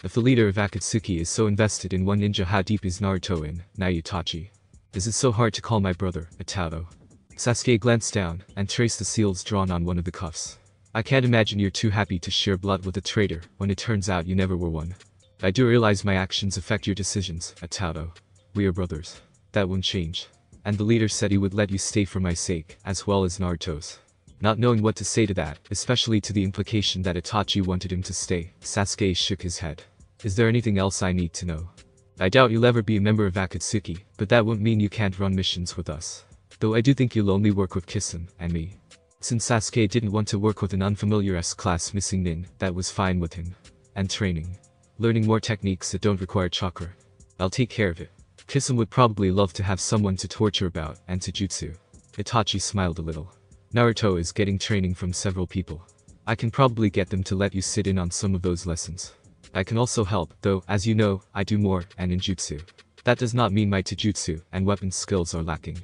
If the leader of Akatsuki is so invested in one ninja, how deep is Naruto in Naruto? Is it so hard to call my brother a Tato? Sasuke glanced down and traced the seals drawn on one of the cuffs. I can't imagine you're too happy to share blood with a traitor when it turns out you never were one. I do realize my actions affect your decisions, Tato. We are brothers. That won't change. And the leader said he would let you stay for my sake, as well as Naruto's. Not knowing what to say to that, especially to the implication that Itachi wanted him to stay, Sasuke shook his head. Is there anything else I need to know? I doubt you'll ever be a member of Akatsuki, but that won't mean you can't run missions with us. Though I do think you'll only work with Kissen and me. Since Sasuke didn't want to work with an unfamiliar S-class missing nin, that was fine with him. And training. Learning more techniques that don't require chakra. I'll take care of it. Kissen would probably love to have someone to torture about, and to jutsu. Itachi smiled a little. Naruto is getting training from several people. I can probably get them to let you sit in on some of those lessons. I can also help, though, as you know, I do more, and in jutsu. That does not mean my taijutsu and weapon skills are lacking.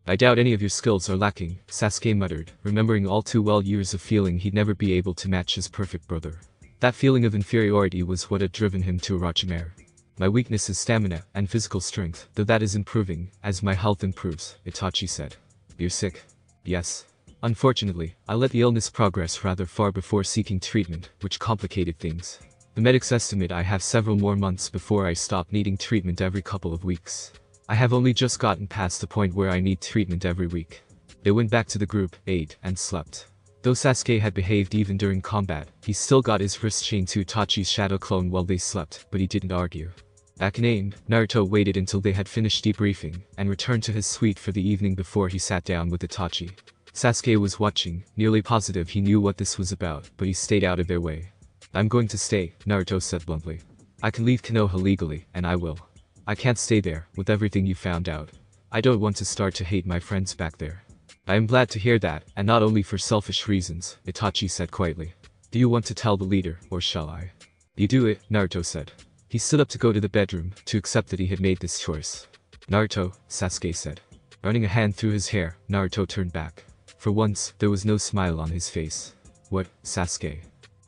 I doubt any of your skills are lacking, Sasuke muttered, remembering all too well years of feeling he'd never be able to match his perfect brother. That feeling of inferiority was what had driven him to Orochimaru. My weakness is stamina and physical strength, though that is improving, as my health improves, Itachi said. You're sick? Yes. Unfortunately, I let the illness progress rather far before seeking treatment, which complicated things. The medics estimate I have several more months before I stop needing treatment every couple of weeks. I have only just gotten past the point where I need treatment every week. They went back to the group, ate, and slept. Though Sasuke had behaved even during combat, he still got his wrist chained to Itachi's shadow clone while they slept, but he didn't argue. Back in AIM, Naruto waited until they had finished debriefing, and returned to his suite for the evening before he sat down with Itachi. Sasuke was watching, nearly positive he knew what this was about, but he stayed out of their way. I'm going to stay, Naruto said bluntly. I can leave Konoha legally, and I will. I can't stay there, with everything you found out. I don't want to start to hate my friends back there. I am glad to hear that, and not only for selfish reasons, Itachi said quietly. Do you want to tell the leader, or shall I? You do it, Naruto said. He stood up to go to the bedroom, to accept that he had made this choice. Naruto, Sasuke said. Running a hand through his hair, Naruto turned back. For once, there was no smile on his face. What, Sasuke?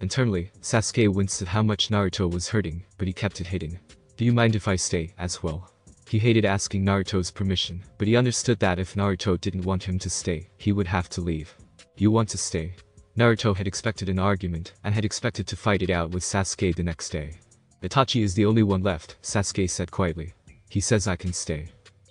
Internally, Sasuke winced at how much Naruto was hurting, but he kept it hidden. Do you mind if I stay, as well? He hated asking Naruto's permission, but he understood that if Naruto didn't want him to stay, he would have to leave. You want to stay? Naruto had expected an argument, and had expected to fight it out with Sasuke the next day. Itachi is the only one left, Sasuke said quietly. He says I can stay.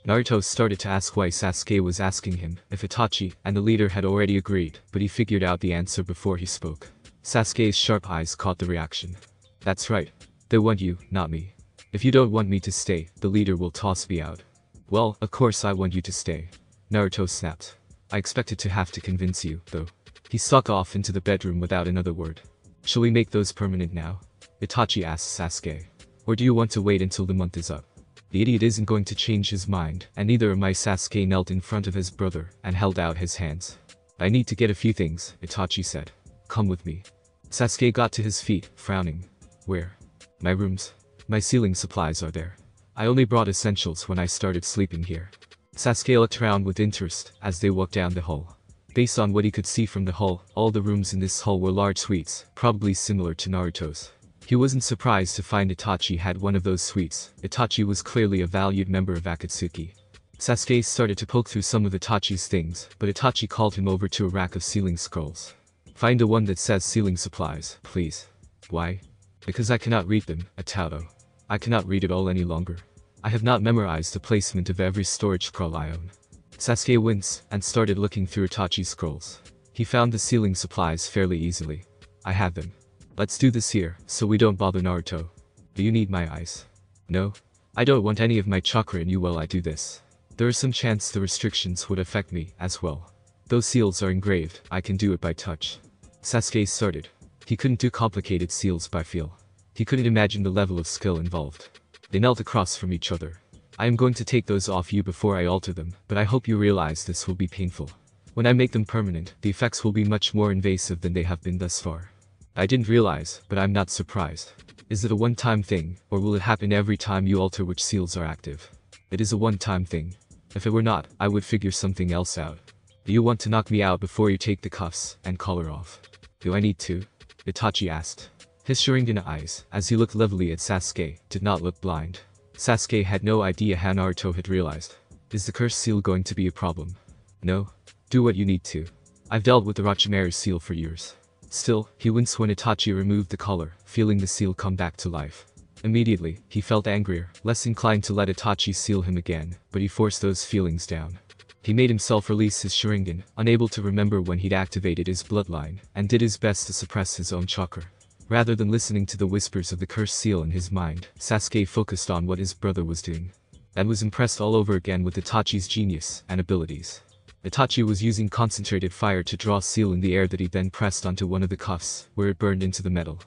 Naruto started to ask why Sasuke was asking him, if Itachi and the leader had already agreed, but he figured out the answer before he spoke. Sasuke's sharp eyes caught the reaction. That's right. They want you, not me. If you don't want me to stay, the leader will toss me out. Well, of course I want you to stay. Naruto snapped. I expected to have to convince you, though. He stalked off into the bedroom without another word. Shall we make those permanent now? Itachi asked Sasuke. Or do you want to wait until the month is up? The idiot isn't going to change his mind, and neither am I. Sasuke knelt in front of his brother, and held out his hands. I need to get a few things, Itachi said. Come with me. Sasuke got to his feet, frowning. Where? My rooms. My sealing supplies are there. I only brought essentials when I started sleeping here. Sasuke looked around with interest, as they walked down the hall. Based on what he could see from the hall, all the rooms in this hall were large suites, probably similar to Naruto's. He wasn't surprised to find Itachi had one of those suites. Itachi was clearly a valued member of Akatsuki. Sasuke started to poke through some of Itachi's things, but Itachi called him over to a rack of sealing scrolls. Find the one that says sealing supplies, please. Why? Because I cannot read them, Atato. I cannot read it all any longer. I have not memorized the placement of every storage scroll I own. Sasuke winced, and started looking through Itachi's scrolls. He found the sealing supplies fairly easily. I have them. Let's do this here, so we don't bother Naruto. Do you need my eyes? No. I don't want any of my chakra in you while I do this. There is some chance the restrictions would affect me, as well. Those seals are engraved, I can do it by touch. Sasuke started. He couldn't do complicated seals by feel. He couldn't imagine the level of skill involved. They knelt across from each other. I am going to take those off you before I alter them, but I hope you realize this will be painful. When I make them permanent, the effects will be much more invasive than they have been thus far. I didn't realize, but I'm not surprised. Is it a one-time thing, or will it happen every time you alter which seals are active? It is a one-time thing. If it were not, I would figure something else out. Do you want to knock me out before you take the cuffs and collar off? Do I need to? Itachi asked. His Sharingan eyes, as he looked levelly at Sasuke, did not look blind. Sasuke had no idea how Naruto had realized. Is the cursed seal going to be a problem? No. Do what you need to. I've dealt with the Orochimaru seal for years. Still, he winced when Itachi removed the collar, feeling the seal come back to life. Immediately, he felt angrier, less inclined to let Itachi seal him again, but he forced those feelings down. He made himself release his Sharingan, unable to remember when he'd activated his bloodline, and did his best to suppress his own chakra. Rather than listening to the whispers of the cursed seal in his mind, Sasuke focused on what his brother was doing. And was impressed all over again with Itachi's genius and abilities. Itachi was using concentrated fire to draw seal in the air that he then pressed onto one of the cuffs, where it burned into the metal.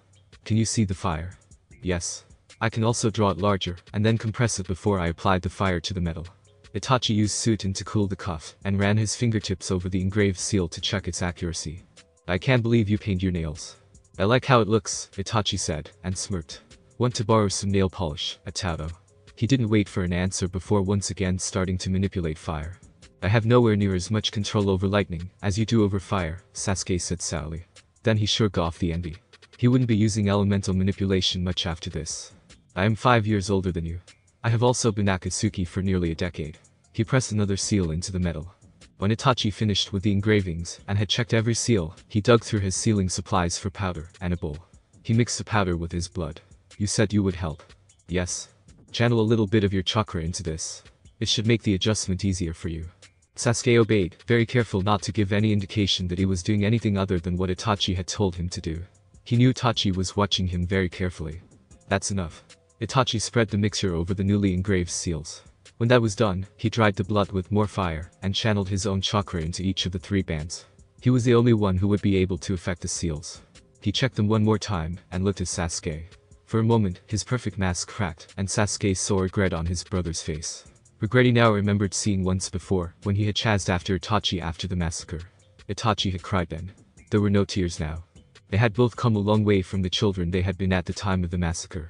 Can you see the fire? Yes. I can also draw it larger, and then compress it before I applied the fire to the metal. Itachi used Suiton to cool the cuff, and ran his fingertips over the engraved seal to check its accuracy. I can't believe you paint your nails. I like how it looks, Itachi said, and smirked. Want to borrow some nail polish, Atato? He didn't wait for an answer before once again starting to manipulate fire. I have nowhere near as much control over lightning as you do over fire, Sasuke said sourly. Then he shook off the envy. He wouldn't be using elemental manipulation much after this. I am 5 years older than you. I have also been Akatsuki for nearly a decade. He pressed another seal into the metal. When Itachi finished with the engravings and had checked every seal, he dug through his sealing supplies for powder and a bowl. He mixed the powder with his blood. You said you would help. Yes. Channel a little bit of your chakra into this. It should make the adjustment easier for you. Sasuke obeyed, very careful not to give any indication that he was doing anything other than what Itachi had told him to do. He knew Itachi was watching him very carefully. That's enough. Itachi spread the mixture over the newly engraved seals. When that was done, he dried the blood with more fire, and channeled his own chakra into each of the 3 bands. He was the only one who would be able to affect the seals. He checked them one more time, and looked at Sasuke. For a moment, his perfect mask cracked, and Sasuke saw regret on his brother's face. Regret he now remembered seeing once before, when he had chased after Itachi after the massacre. Itachi had cried then. There were no tears now. They had both come a long way from the children they had been at the time of the massacre.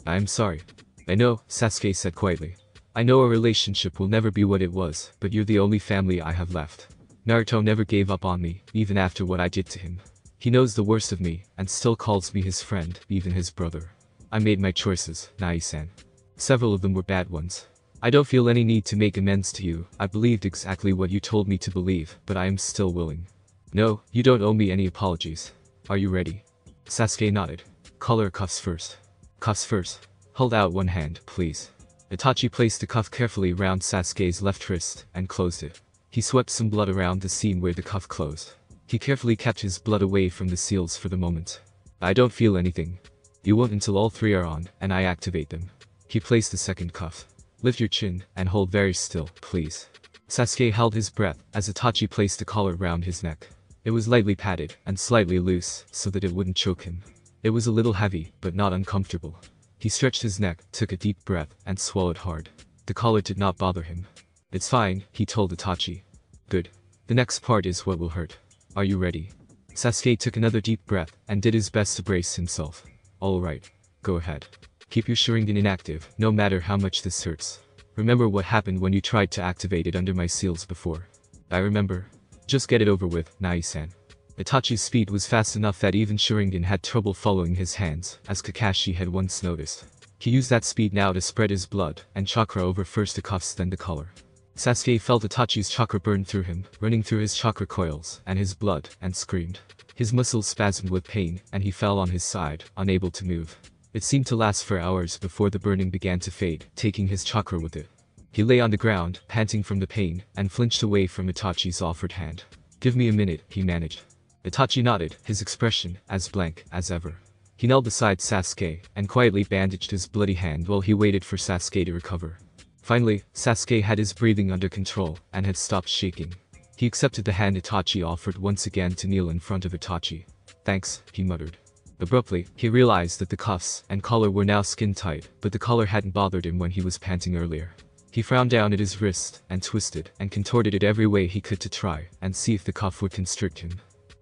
I am sorry. I know, Sasuke said quietly. I know our relationship will never be what it was, but you're the only family I have left. Naruto never gave up on me, even after what I did to him. He knows the worst of me, and still calls me his friend, even his brother. I made my choices, Nai-san. Several of them were bad ones. I don't feel any need to make amends to you. I believed exactly what you told me to believe, but I am still willing. No, you don't owe me any apologies. Are you ready? Sasuke nodded. Collar cuffs first. Cuffs first. Hold out one hand, please. Itachi placed the cuff carefully around Sasuke's left wrist, and closed it. He swept some blood around the seam where the cuff closed. He carefully kept his blood away from the seals for the moment. I don't feel anything. You won't until all 3 are on, and I activate them. He placed the second cuff. Lift your chin, and hold very still, please. Sasuke held his breath, as Itachi placed the collar around his neck. It was lightly padded, and slightly loose, so that it wouldn't choke him. It was a little heavy, but not uncomfortable. He stretched his neck, took a deep breath, and swallowed hard. The collar did not bother him. It's fine, he told Itachi. Good. The next part is what will hurt. Are you ready? Sasuke took another deep breath, and did his best to brace himself. Alright. Go ahead. Keep your Sharingan inactive, no matter how much this hurts. Remember what happened when you tried to activate it under my seals before. I remember. Just get it over with, Nai-san. Itachi's speed was fast enough that even Sharingan had trouble following his hands, as Kakashi had once noticed. He used that speed now to spread his blood and chakra over first the cuffs then the collar. Sasuke felt Itachi's chakra burn through him, running through his chakra coils and his blood, and screamed. His muscles spasmed with pain, and he fell on his side, unable to move. It seemed to last for hours before the burning began to fade, taking his chakra with it. He lay on the ground, panting from the pain, and flinched away from Itachi's offered hand. Give me a minute, he managed. Itachi nodded, his expression as blank as ever. He knelt beside Sasuke, and quietly bandaged his bloody hand while he waited for Sasuke to recover. Finally, Sasuke had his breathing under control, and had stopped shaking. He accepted the hand Itachi offered once again to kneel in front of Itachi. Thanks, he muttered. Abruptly, he realized that the cuffs and collar were now skin-tight, but the collar hadn't bothered him when he was panting earlier. He frowned down at his wrist, and twisted, and contorted it every way he could to try, and see if the cuff would constrict him.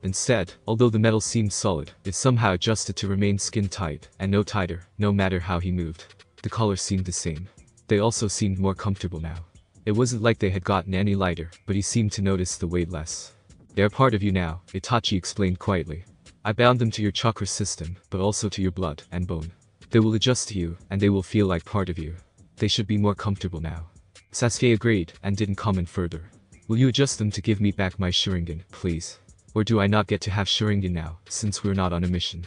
Instead, although the metal seemed solid, it somehow adjusted to remain skin-tight, and no tighter, no matter how he moved. The collar seemed the same. They also seemed more comfortable now. It wasn't like they had gotten any lighter, but he seemed to notice the weight less. They're part of you now, Itachi explained quietly. I bound them to your chakra system, but also to your blood and bone. They will adjust to you, and they will feel like part of you. They should be more comfortable now. Sasuke agreed, and didn't comment further. Will you adjust them to give me back my Sharingan, please? Or do I not get to have Sharingan now, since we're not on a mission?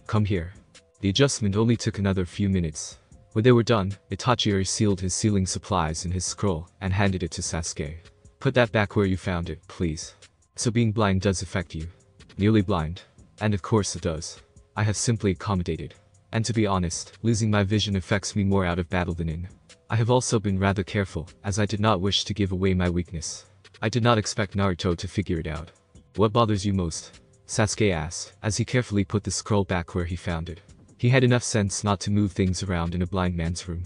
Come here. The adjustment only took another few minutes. When they were done, Itachi resealed his sealing supplies in his scroll, and handed it to Sasuke. Put that back where you found it, please. So being blind does affect you. Nearly blind. And of course it does. I have simply accommodated. And to be honest, losing my vision affects me more out of battle than in. I have also been rather careful, as I did not wish to give away my weakness. I did not expect Naruto to figure it out. What bothers you most? Sasuke asked, as he carefully put the scroll back where he found it. He had enough sense not to move things around in a blind man's room.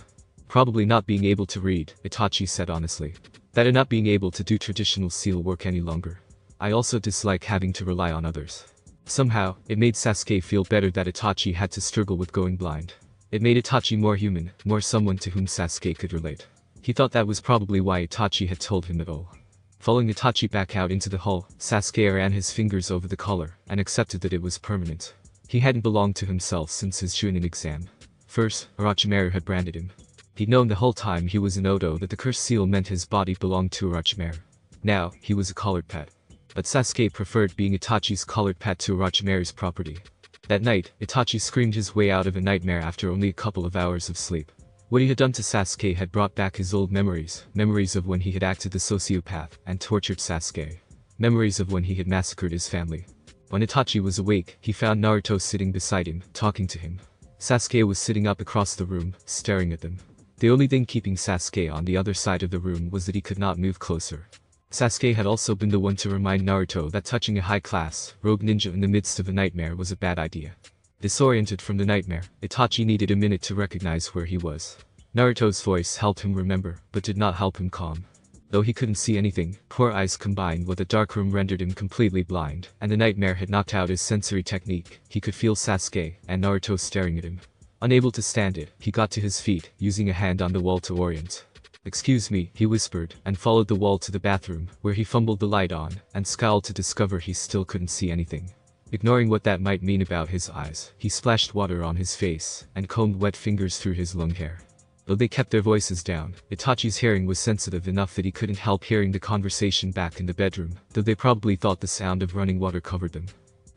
Probably not being able to read, Itachi said honestly. That and not being able to do traditional seal work any longer. I also dislike having to rely on others. Somehow, it made Sasuke feel better that Itachi had to struggle with going blind. It made Itachi more human, more someone to whom Sasuke could relate. He thought that was probably why Itachi had told him it all. Following Itachi back out into the hall, Sasuke ran his fingers over the collar, and accepted that it was permanent. He hadn't belonged to himself since his Chunin exam. First, Orochimaru had branded him. He'd known the whole time he was in Odo that the cursed seal meant his body belonged to Orochimaru. Now, he was a collared pet. But Sasuke preferred being Itachi's collared pet to Orochimaru's property. That night, Itachi screamed his way out of a nightmare after only a couple of hours of sleep. What he had done to Sasuke had brought back his old memories, memories of when he had acted the sociopath and tortured Sasuke. Memories of when he had massacred his family. When Itachi was awake, he found Naruto sitting beside him, talking to him. Sasuke was sitting up across the room, staring at them. The only thing keeping Sasuke on the other side of the room was that he could not move closer. Sasuke had also been the one to remind Naruto that touching a high-class, rogue ninja in the midst of a nightmare was a bad idea. Disoriented from the nightmare, Itachi needed a minute to recognize where he was. Naruto's voice helped him remember, but did not help him calm. Though he couldn't see anything, poor eyes combined with a dark room rendered him completely blind, and the nightmare had knocked out his sensory technique. He could feel Sasuke and Naruto staring at him. Unable to stand it, he got to his feet, using a hand on the wall to orient. "Excuse me," he whispered, and followed the wall to the bathroom, where he fumbled the light on, and scowled to discover he still couldn't see anything. Ignoring what that might mean about his eyes, he splashed water on his face, and combed wet fingers through his long hair. Though they kept their voices down, Itachi's hearing was sensitive enough that he couldn't help hearing the conversation back in the bedroom, though they probably thought the sound of running water covered them.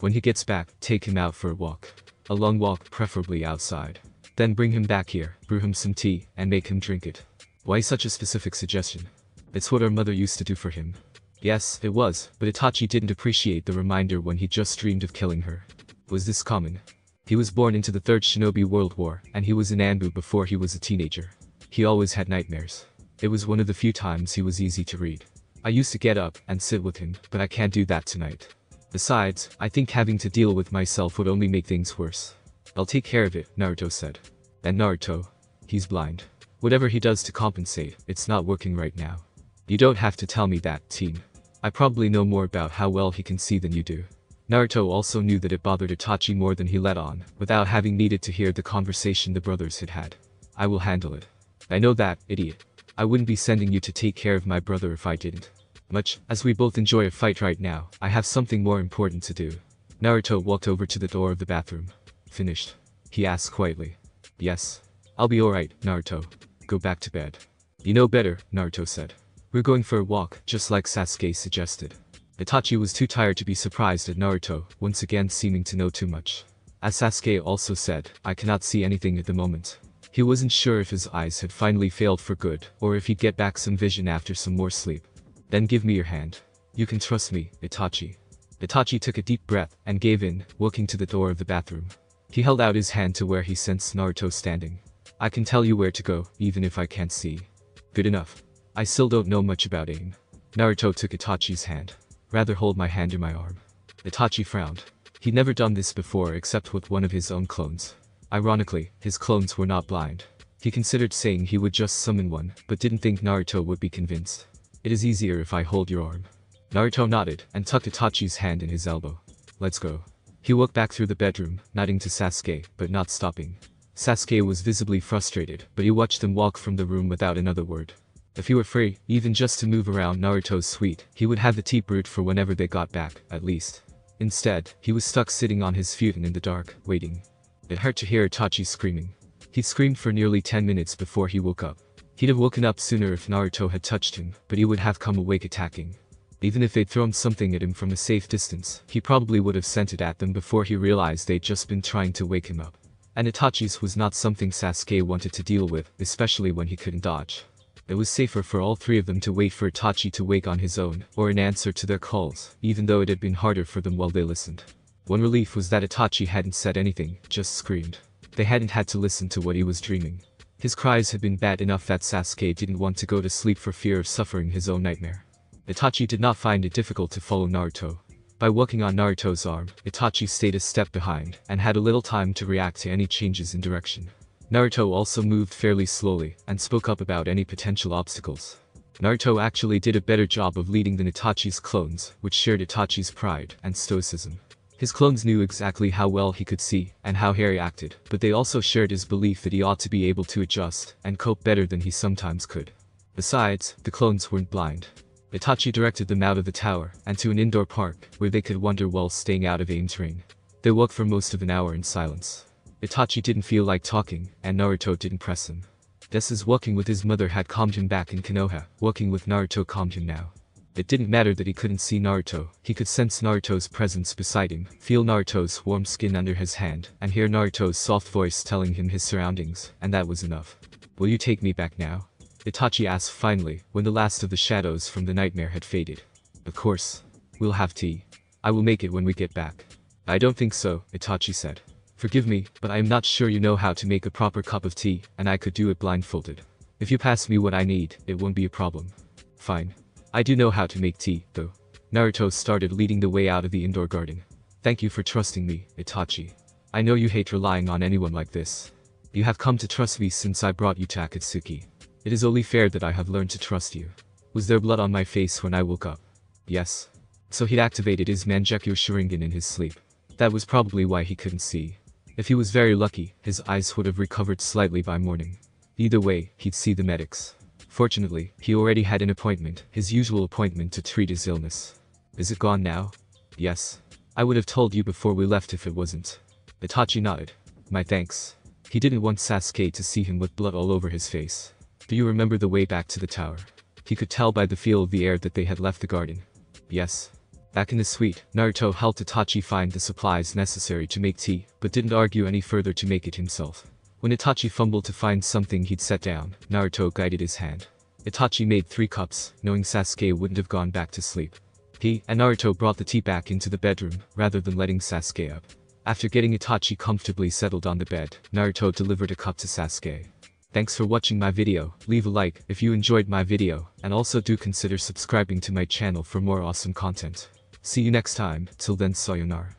When he gets back, take him out for a walk. A long walk, preferably outside. Then bring him back here, brew him some tea, and make him drink it. Why such a specific suggestion? It's what our mother used to do for him. Yes, it was, but Itachi didn't appreciate the reminder when he just dreamed of killing her. Was this common? He was born into the Third Shinobi World War, and he was in Anbu before he was a teenager. He always had nightmares. It was one of the few times he was easy to read. I used to get up and sit with him, but I can't do that tonight. Besides, I think having to deal with myself would only make things worse. I'll take care of it, Naruto said. And Naruto? He's blind. Whatever he does to compensate, it's not working right now. You don't have to tell me that, team. I probably know more about how well he can see than you do. Naruto also knew that it bothered Itachi more than he let on, without having needed to hear the conversation the brothers had had. I will handle it. I know that, idiot. I wouldn't be sending you to take care of my brother if I didn't. Much as we both enjoy a fight right now, I have something more important to do. Naruto walked over to the door of the bathroom. Finished? He asked quietly. Yes. I'll be alright, Naruto. Go back to bed. You know better, Naruto said. We're going for a walk, just like Sasuke suggested. Itachi was too tired to be surprised at Naruto, once again seeming to know too much. As Sasuke also said, I cannot see anything at the moment. He wasn't sure if his eyes had finally failed for good, or if he'd get back some vision after some more sleep. Then give me your hand. You can trust me, Itachi. Itachi took a deep breath, and gave in, walking to the door of the bathroom. He held out his hand to where he sensed Naruto standing. I can tell you where to go, even if I can't see. Good enough. I still don't know much about aim. Naruto took Itachi's hand. Rather hold my hand in my arm. Itachi frowned. He'd never done this before except with one of his own clones. Ironically, his clones were not blind. He considered saying he would just summon one, but didn't think Naruto would be convinced. It is easier if I hold your arm. Naruto nodded, and tucked Itachi's hand in his elbow. Let's go. He walked back through the bedroom, nodding to Sasuke, but not stopping. Sasuke was visibly frustrated, but he watched them walk from the room without another word. If he were free, even just to move around Naruto's suite, he would have the tea brewed for whenever they got back, at least. Instead, he was stuck sitting on his futon in the dark, waiting. It hurt to hear Itachi screaming. He screamed for nearly 10 minutes before he woke up. He'd have woken up sooner if Naruto had touched him, but he would have come awake attacking. Even if they'd thrown something at him from a safe distance, he probably would have sent it at them before he realized they'd just been trying to wake him up. And Itachi's was not something Sasuke wanted to deal with, especially when he couldn't dodge. It was safer for all three of them to wait for Itachi to wake on his own, or in answer to their calls, even though it had been harder for them while they listened. One relief was that Itachi hadn't said anything, just screamed. They hadn't had to listen to what he was dreaming. His cries had been bad enough that Sasuke didn't want to go to sleep for fear of suffering his own nightmare. Itachi did not find it difficult to follow Naruto. By walking on Naruto's arm, Itachi stayed a step behind, and had a little time to react to any changes in direction. Naruto also moved fairly slowly, and spoke up about any potential obstacles. Naruto actually did a better job of leading than Itachi's clones, which shared Itachi's pride and stoicism. His clones knew exactly how well he could see, and how Harry acted, but they also shared his belief that he ought to be able to adjust, and cope better than he sometimes could. Besides, the clones weren't blind. Itachi directed them out of the tower, and to an indoor park, where they could wander while staying out of Aim's rain. They walked for most of an hour in silence. Itachi didn't feel like talking, and Naruto didn't press him. Just as walking with his mother had calmed him back in Konoha, walking with Naruto calmed him now. It didn't matter that he couldn't see Naruto, he could sense Naruto's presence beside him, feel Naruto's warm skin under his hand, and hear Naruto's soft voice telling him his surroundings, and that was enough. "Will you take me back now?" Itachi asked finally, when the last of the shadows from the nightmare had faded. "Of course. We'll have tea. I will make it when we get back." "I don't think so," Itachi said. "Forgive me, but I am not sure you know how to make a proper cup of tea, and I could do it blindfolded. If you pass me what I need, it won't be a problem." "Fine. I do know how to make tea, though." Naruto started leading the way out of the indoor garden. "Thank you for trusting me, Itachi. I know you hate relying on anyone like this. You have come to trust me since I brought you to Akatsuki. It is only fair that I have learned to trust you." "Was there blood on my face when I woke up?" "Yes." So he'd activated his Mangekyou Sharingan in his sleep. That was probably why he couldn't see. If he was very lucky, his eyes would have recovered slightly by morning. Either way, he'd see the medics. Fortunately, he already had an appointment, his usual appointment to treat his illness. "Is it gone now?" "Yes. I would have told you before we left if it wasn't." Itachi nodded. "My thanks." He didn't want Sasuke to see him with blood all over his face. "Do you remember the way back to the tower?" He could tell by the feel of the air that they had left the garden. "Yes." Back in the suite, Naruto helped Itachi find the supplies necessary to make tea, but didn't argue any further to make it himself. When Itachi fumbled to find something he'd set down, Naruto guided his hand. Itachi made 3 cups, knowing Sasuke wouldn't have gone back to sleep. He and Naruto brought the tea back into the bedroom, rather than letting Sasuke up. After getting Itachi comfortably settled on the bed, Naruto delivered a cup to Sasuke. Thanks for watching my video, leave a like if you enjoyed my video, and also do consider subscribing to my channel for more awesome content. See you next time, till then sayonara.